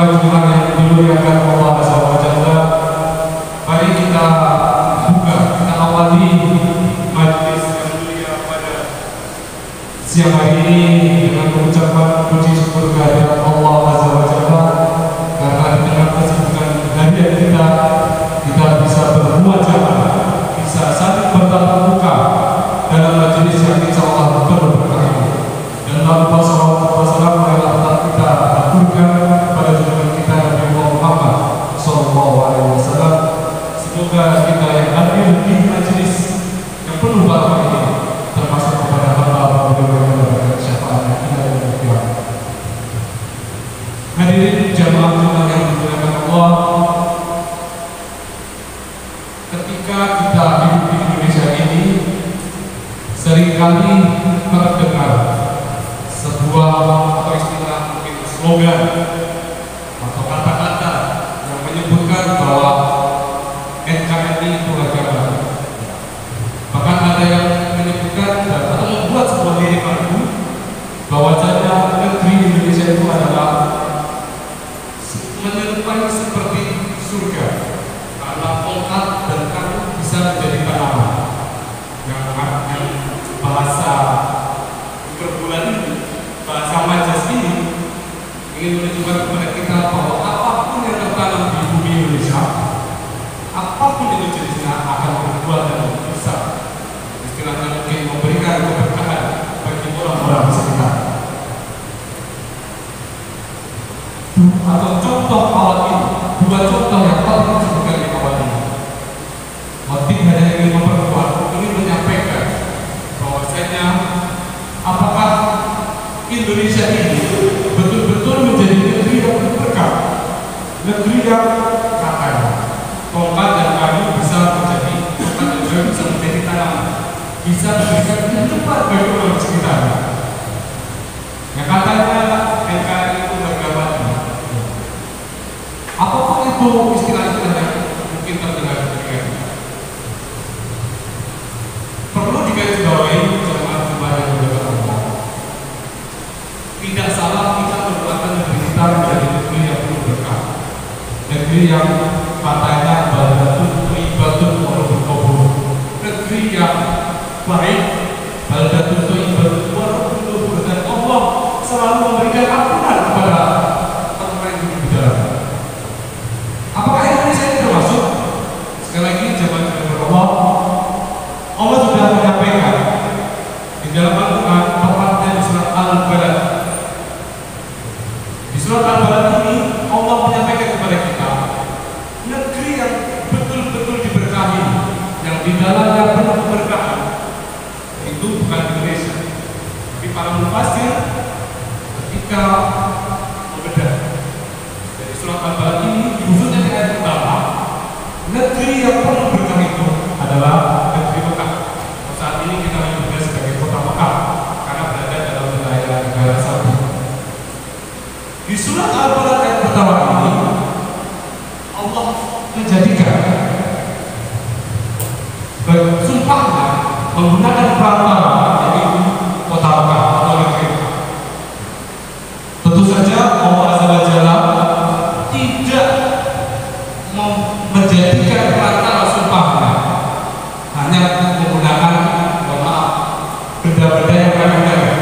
junjungan yang dimuliakan Allah Azza wa Jalla, mari kita buka, kita awali majelis yang mulia pada siang hari ini dengan mengucapkan puji syukur kehadirat Allah Azza wa Jalla, karena dengan kesibukan harian kita bisa bermuajabah, bisa saling bertatap muka dalam majelis yang insya Allah penuh berkah ini. Dan lalu wassalam adalah kita aturkan pada junjungan kita Nabi Muhammad Sallallahu Alaihi Wasallam. Semoga kita yang hadir di majelis yang penuh barakah ini termasuk kepada hamba beliau yang mendapatkan syafaatnya ila yaumil qiyamah. Hadirin jamaah yang dimuliakan Allah, ketika kita hidup di Indonesia ini seringkali terdengar sebuah atau istilah mungkin slogan atau kata-kata yang menyebutkan bahwa NKRI itu agama. Bahkan ada yang menyebutkan atau membuat sebuah lirik lagu bahwasanya negeri Indonesia itu adalah menyerupai seperti surga karena tongkat dan kayu bisa menjadi tanaman. Yang bahasa perbulan ini, bahasa majas ini ingin menunjukkan kepada kita bahwa apapun yang tertanam di bumi Indonesia, apapun itu jenisnya akan berbuah dan besar. Istilahnya mungkin memberikan keberkahan bagi orang-orang di sekitar. Atau contoh awal ini, dua contoh yang paling disebutkan di awal ini. Motif hanya ingin memperkuat, ingin menyampaikan bahwasanya apakah Indonesia ini betul-betul menjadi negeri yang berberkah, negeri yang katanya tongkat dan kayu bisa menjadi tongkat dan kayu bisa menjadi tanaman, bisa memberikan kehidupan bagi orang sekitarnya. Yang katanya NKRI itu agama ini. Apakah itu istilah-istilah yang mungkin terdengar ketika ini? Perlu digarisbawahi jemaah-jemaah yang berbahagia. Tidak salah kita merupakan negeri kita menjadi negeri yang penuh berkah, negeri yang katanya baldatun thayyibatun wa rabbul ghafur, negeri yang baik, baldatun thayyibatun wa rabbul ghafur, dan Allah selalu memberikan ampunan kepada orang yang hidup di dalamnya. Apakah Indonesia ini termasuk? Sekali lagi jemaah Allah sudah menyampaikan di dalam Al-Quran, tepatnya di surat Al-Balad. Di surat Al-Balad ini Allah menyampaikan kepada kita negeri yang betul-betul diberkahi, yang di dalamnya penuh keberkahan. Itu bukan Indonesia, tapi para mufassir ketika membedah dari surat Al-Balad ini, khususnya di ayat pertama, negeri yang penuh berkah itu adalah negeri Mekah. Saat ini kita menyebutnya sebagai kota Mekah karena berada dalam wilayah negara Saudi. Di surat Al-Balad ayat pertama ini Allah menjadikan sumpahnya menggunakan perantara, yaitu kota Mekah atau negeri Mekah. Tentu saja Allah Azza wa Jalla tidak menjadikan perantara sumpahnya hanya menggunakan benda-benda yang remeh-remeh.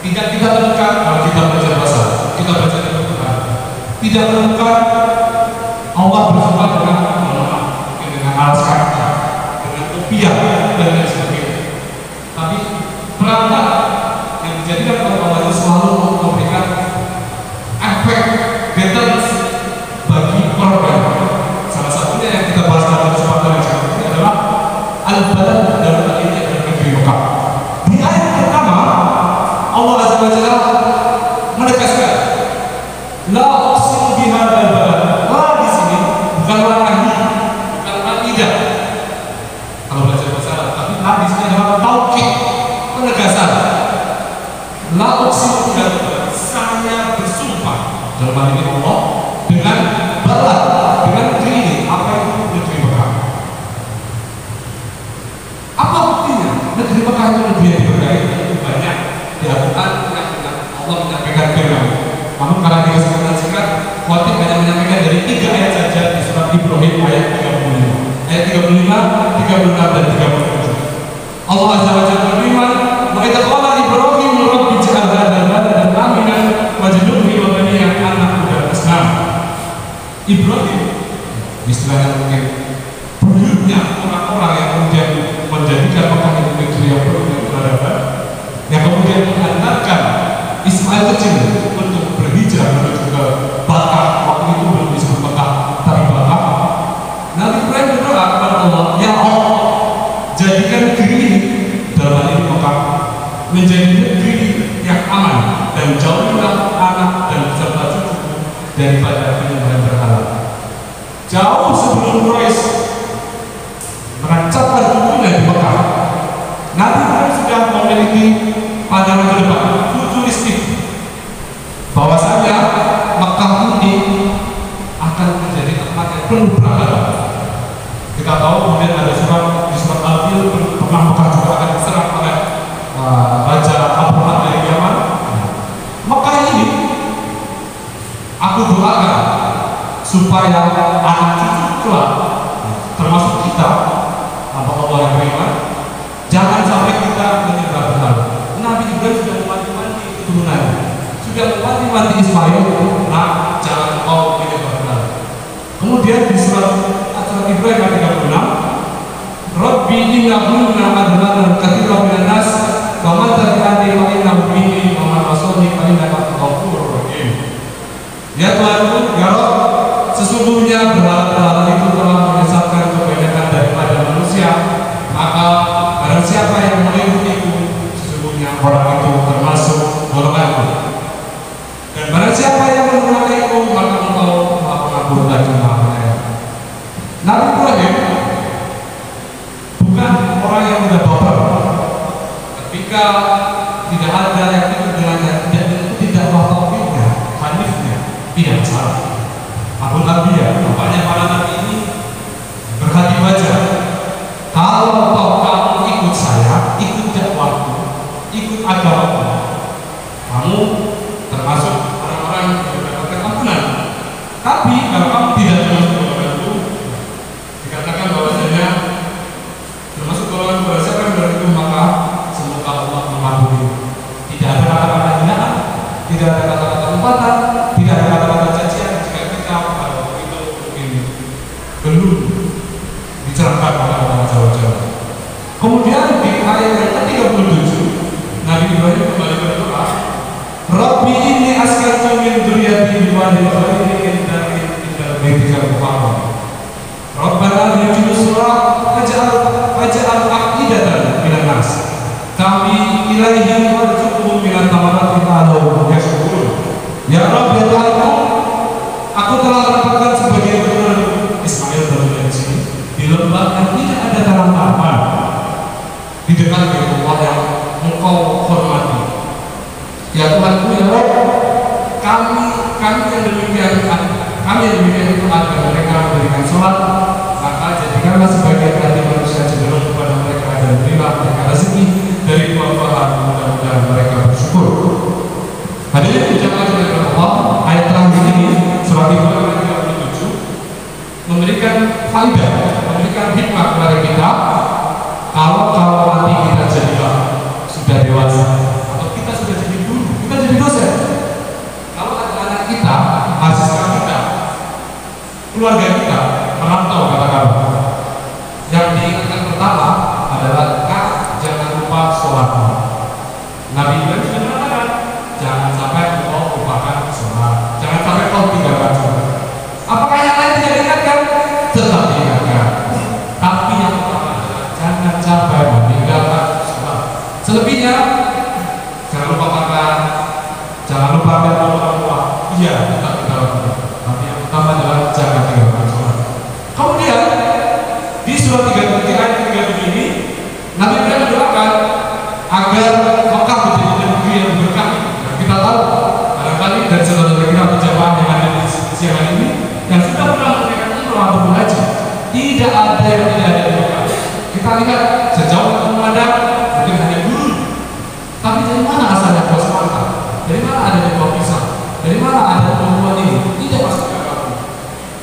Tidak kita temukan kalau kita baca bahasa, kita baca Al-Quran, tidak temukan Allah bersumpah dengan alas kaki, dengan kopiah dan lain sebagainya. Tapi perantara yang dijadikan oleh Allah itu selalu memberikan efek deterrence bagi korban. Salah satunya yang kita bahas dalam kesempatan yang sangat ini adalah Al-Balad dalam hal ini adalah negeri Mekah. Di ayat pertama Allah Azza wa Jalla menegaskan la uqsimu bihadzal balad. La di sini bukan la nahi, bukan la tidak. Kalau belajar bahasa Arab, tapi la di sini adalah taukid, penegasan. La uqsimu bihadzal balad. Saya bersumpah dalam hal ini Allah dengan balad, dengan negeri ini. Apa itu negeri Mekah? Apa buktinya? Negeri Mekah itu negeri yang diberkahi. Itu banyak di Al-Quran yang Allah menyampaikan firman. Namun karena di kesempatan singkat, Ibrahim, istilahnya mungkin buyutnya orang-orang yang kemudian menjadikan Mekah itu negeri yang penuh dengan peradaban, yang kemudian mengantarkan Ismail kecil untuk berhijrah menuju ke Bakkah. Waktu itu belum disebut Mekah tapi Bakkah. Nabi Ibrahim berdoa kepada Allah, ya Allah, jadikan negeri ini, dalam hal ini Mekah, menjadi negeri yang aman dan jauhilah anak dan beserta cucuku daripada penyembahan berhala. Jauh sebelum Quraisy merancangkan dukungan di Mekah, Nabi Ibrahim sudah memiliki pandangan ke depan, futuristik, bahwasanya Mekah ini akan menjadi tempat yang penuh berhala. Kita tahu kemudian ada surat di surat Al-Fil, pernah Mekah juga akan diserang oleh Raja Abraham dari Yaman. Mekah ini aku doakan supaya anak cucu kelak, termasuk kita, hamba Allah yang beriman, jangan sampai kita menyembah berhala. Nabi Ibrahim sudah mewanti-wanti keturunannya, sudah mewanti-wanti Ismail, nah jangan kau menyembah berhala. Kemudian di surat Ibrahim ayat 36, Rabbi innahunna adlalna katsiran minan nas faman tabi'ani fa innahu minni wa man 'asani fa innaka ghafurur rahim. Ya Tuhanku, ya Rabb, sesungguhnya berhala-berhala itu telah menyesatkan kebanyakan daripada manusia, maka barang siapa yang mengikutiku, sesungguhnya orang itu termasuk golonganku. Dan barang siapa yang mendurhakaiku, maka engkau Maha Pengampun lagi Maha Penyayang. Nabi Ibrahim bukan orang yang mudah baper. Ketika tidak ada yang ikut dengannya, tidak tauhidnya, hanifnya, tidak salah. Abu Nabiya, bapaknya para nabi ini berhati baja. Kalau kamu ikut saya, ikut dakwahku, ikut agamaku, kamu termasuk orang-orang yang mendapatkan ampunan. Tapi kalau kamu tidak termasuk golonganku, dikatakan bahwasanya termasuk golongan kepada siapa yang berhukum, maka semoga Allah mengampuni. Tidak ada kata-kata hinaan, tidak ada kata-kata umpatan, tidak ada kata-kata cacian jika kita pada waktu itu mungkin belum dicerahkan oleh Allah Jawa-Jawa. Kemudian di ayat yang ke-37, Nabi Ibrahim kembali berdoa, Rabbi inni askantu min dzurriyyati biwadin ghairin indal baitikal muharram. Rabbana yuqimus shalah faj'al afidatan minan nas kami ilaihim warzuqhum minat thamarati la'allahum yashkurun. Ya Rabb, ya Tuhanku, aku telah mendapatkan sebagian keturunan Ismail dari sini di lembah yang tidak ada tanam-tanaman di dekat Allah yang engkau hormati. Ya Tuhanku, ya Rabb, kami yang demikian itu agar mereka memberikan sholat, maka jadikanlah sebagian hati manusia cenderung kepada mereka dan berilah mereka rezeki dari buah-buahan, mudah-mudahan mereka bersyukur. Hadirin jemaah oleh Allah, ayat terakhir ini surat Ibrahim ayat 37 memberikan faidah, memberikan hikmah kepada kita. Kalau nanti kita jadilah sudah dewasa atau kita sudah jadi guru, kita jadi dosen, kalau ada anak kita, mahasiswa kita, keluarga kita merantau, katakan, yang diingatkan pertama adalah jangan lupa sholat. Nabi Ibrahim sudah mengatakan, jangan sampai kau lupakan sholat, jangan sampai kau tinggalkan sholat. Apakah yang lain tidak diingatkan? Tetap diingatkan. Tapi yang pertama adalah jangan sampai meninggalkan sholat. Selebihnya, jangan lupa makan, jangan lupa orang tua. Iya, tetap kita lakukan. Tapi yang pertama adalah jangan tinggalkan sholat. Kemudian di surat 33 ayat 37 ini, Nabi Ibrahim mendoakan agar Mekah menjadi negeri yang berkah. Dan kita tahu barangkali dari saudara kita pejabat yang ada di siang ini yang sudah pernah menunaikan umrah ataupun haji, tidak ada yang tidak ada di Mekah. Kita lihat sejauh kita memandang mungkin hanya gurun, tapi dari mana asalnya buah semangka? Dari mana ada buah pisang? Dari mana ada buah ini? Tidak masuk ke kamu.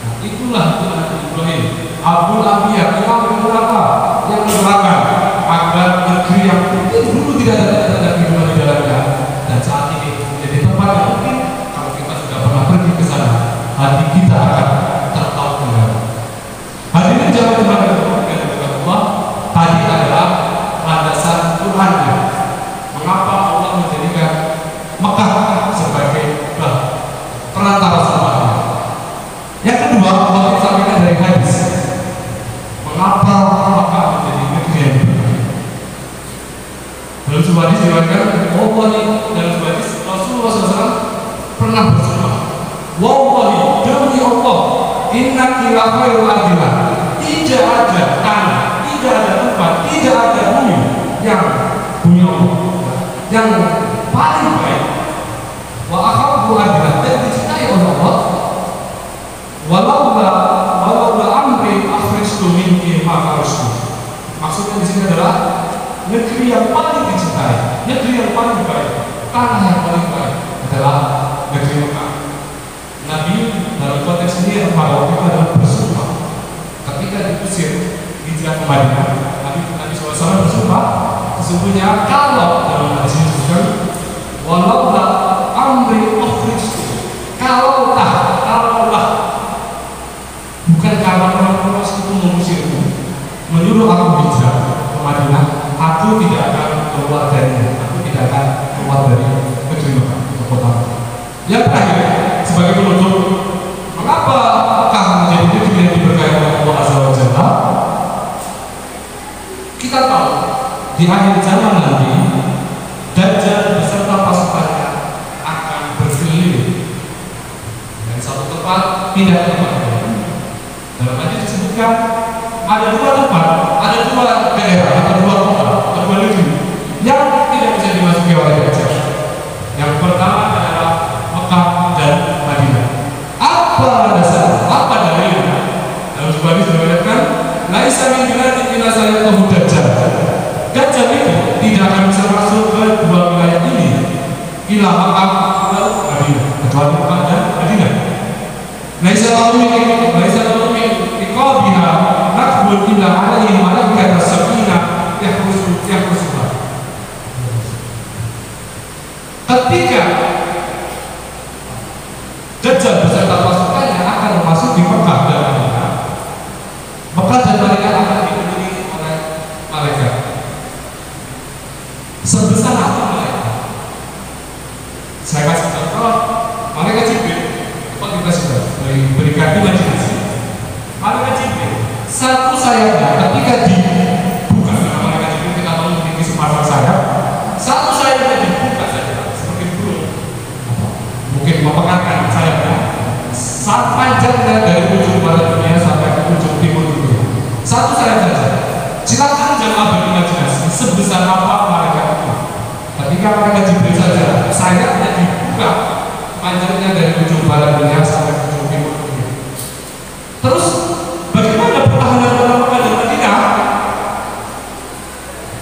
Nah, itulah Nabi Ibrahim, Abul Anbiya, imam beberapa yang mendoakan agar negeri yang mungkin dulu tidak ada kehidupan di dalamnya dan saat ini menjadi tempat yang mungkin kalau kita sudah pernah pergi ke sana, hati kita akan dari hadis. Mengapa Makkah menjadi negeri yang diberkahi? Dalam sebuah hadis diriwayatkan, dalam sebuah hadis Rasulullah SAW pernah bersumpah, wallahi, demi Allah, inna kila khairul adillah, tidak ada tanah, tidak ada tempat, tidak ada bumi yang Allah, yang paling baik, wa ahabbu adillah, dan dicintai oleh Allah, walaula amri akhristu minki ma kharajtu. Maksudnya di sini adalah negeri yang paling dicintai, negeri yang paling baik, tanah yang paling baik adalah negeri Mekah. Nabi dalam konteks ini pada waktu itu adalah bersumpah ketika diusir hijrah ke Madinah. Nabi SAW bersumpah, sesungguhnya kalau dalam hadis ini disebutkan, walaula amri akhristu, kalaulah bukan karena orang-orang itu mengusirku, menyuruh aku hijrah ke Madinah, aku tidak akan keluar darinya, aku tidak akan keluar dari negeri Mekah atau kota Mekah. Yang terakhir, sebagai penutup, mengapa Mekah menjadi negeri yang diberkahi oleh Allah Azza wa Jalla? Kita tahu di akhir zaman nanti Dajjal beserta pasukannya akan berkeliling dari satu tempat pindah ke tempat lain. Dalam hadis disebutkan ada dua tempat, ada dua daerah, atau dua kota, atau dua negeri yang tidak bisa dimasuki oleh Dajjal. Yang pertama adalah Mekah dan Madinah. Apa dasar? Apa dalilnya? Dalam sebuah hadis diriwayatkan, laisa min biladin illa sayatuhu Dajjal. Dajjal itu tidak akan bisa masuk ke dua wilayah ini, ila Mekah dan Madinah, kecuali Mekah dan Madinah. Laisa lalu iqabiha nakbul illa alaihi malaikat as-sakinah yahrusuha. Ketika Dajjal beserta pasukannya akan masuk di Mekah dan Madinah, Mekah dan Madinah akan dikelilingi oleh malaikat. Sebesar apa malaikat? Saya kasih contoh, malaikat Jibril. Kita sudah berikan imajinasi. Malaikat Jibril, satu sayapnya ketika dibuka, karena malaikat Jibril kita tahu memiliki sepasang sayap, satu sayapnya dibuka saja seperti burung, mungkin memekatkan sayapnya, saat panjangnya dari ujung barat dunia sampai ke ujung timur dunia, satu sayap saja. Silakan jamaah berimajinasi sebesar apa malaikat itu. Ketika malaikat Jibril saja sayapnya dibuka, panjangnya dari ujung barat dunia sampai ke ujung timur dunia. Terus bagaimana pertahanan kota Mekah dan Madinah?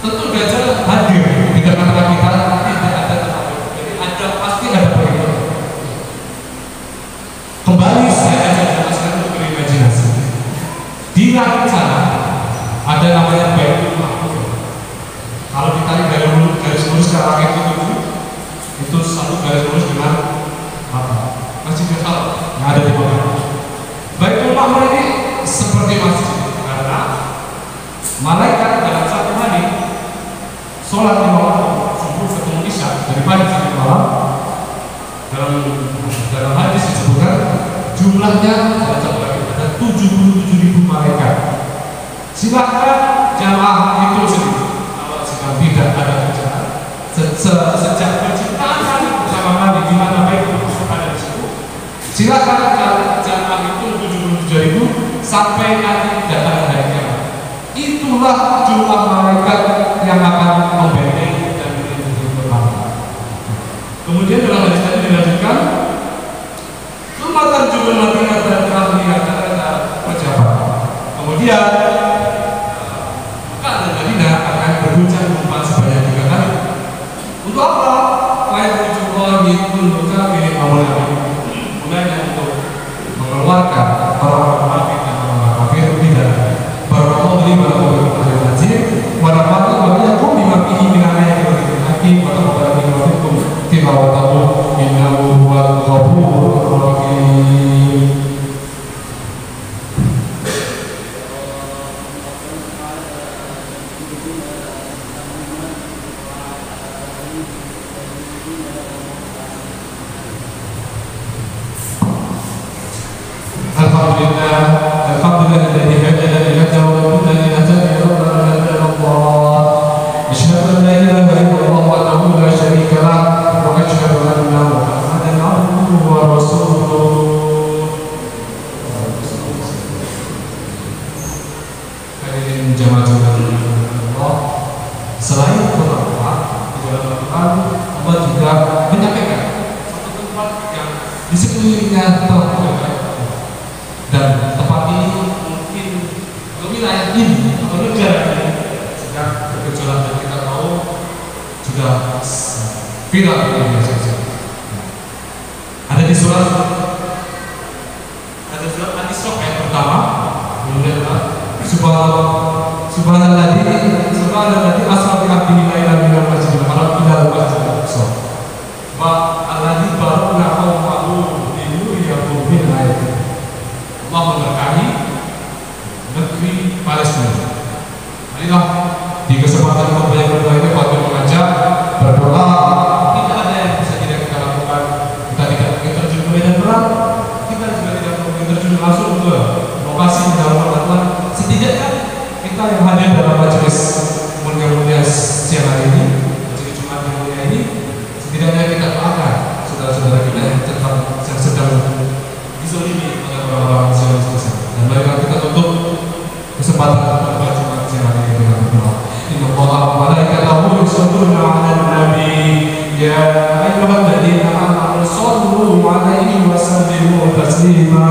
Tentu Dajjal hadir di tengah-tengah kita, tidak ada terlalu. Jadi pasti ada perintah. Kembali saya ajak jelaskan untuk berimajinasi. Di langit sana ada namanya Baitul Mahmur. Kalau ditarik garis lurus ke langit itu satu garis lurus dengan Masjidil Haram yang ada di Mekah. Baitul Mahmur ini seperti masjid karena malaikat dalam satu hari sholat 5 waktu subuh ketemu isya dari pagi sampai malam. Dalam hadis disebutkan jumlahnya ada 77.000 malaikat. Silahkan jamaah itu sendiri kalau sedang tidak ada kerjaan sejak penciptaan bersama Nabi di mana Baitul ada di situ. Silakan jamaah itu 77.000 sampai nanti datang hari kiamat. Itulah jumlah malaikat yang akan membentengi dan melindungi bermakna. Kemudian dalam hadis tadi dilanjutkan, Sumatan juga Madinah dan Rahmiyah ada pejabat. Kemudian Mekah dan Madinah akan berguncang gempa sebanyak 3 kali. Untuk apa? Wa'idzullahi kullu kafirin awalnya. Mulainya untuk mengeluarkan orang-orang kafir dan orang-orang kafir di dalam Barakallahu li wa lakum fil Qur'an wa nafa'ani wa iyyakum bima fihi min ayatin wa dzikril hakim wa taqabbal minna wa minkum tilawatahu innahu huwal ghafurur rahim. Alhamdulillah rezekinya terbaik. Dan tempat ini mungkin wilayah ini atau negara ini sedang bergejolak dan kita tahu sudah viral di media sosial. Ada di surat Al-Isra ayat pertama, subhanalladzi asra bi 'abdihi lailan minal masjidil haram ilal masjidil aqsa wa alladzi barakna hawlahu linuriyahu min ayatihi. Allah memberkahi negeri Palestina. Marilah di kesempatan yang berdoa ini patut mengajak berdoa. Tidak ada yang bisa tidak kita lakukan. Kita tidak mungkin terjun ke medan perang. Kita juga tidak mungkin terjun langsung ke lokasi dalam Tuhan. Setidaknya kita yang hadir dalam majelis mulia siang hari ini, majelis Jumat yang mulia ini, setidaknya kita doakan saudara-saudara kita yang sedang dizalimi oleh orang-orang Zionis tersebut. Dan marilah kita tutup kesempatan pada Jumat siang hari ini dengan berdoa. Inna Allaha wa malaikatahu yusholluna 'alan nabi ya ayyuhalladzina amanu shollu 'alaihi wa sallimu taslima.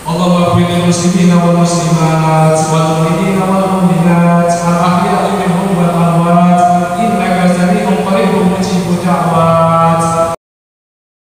Allahumma ighfir lil muslimina wal muslimat wal mu'minina wal mu'minat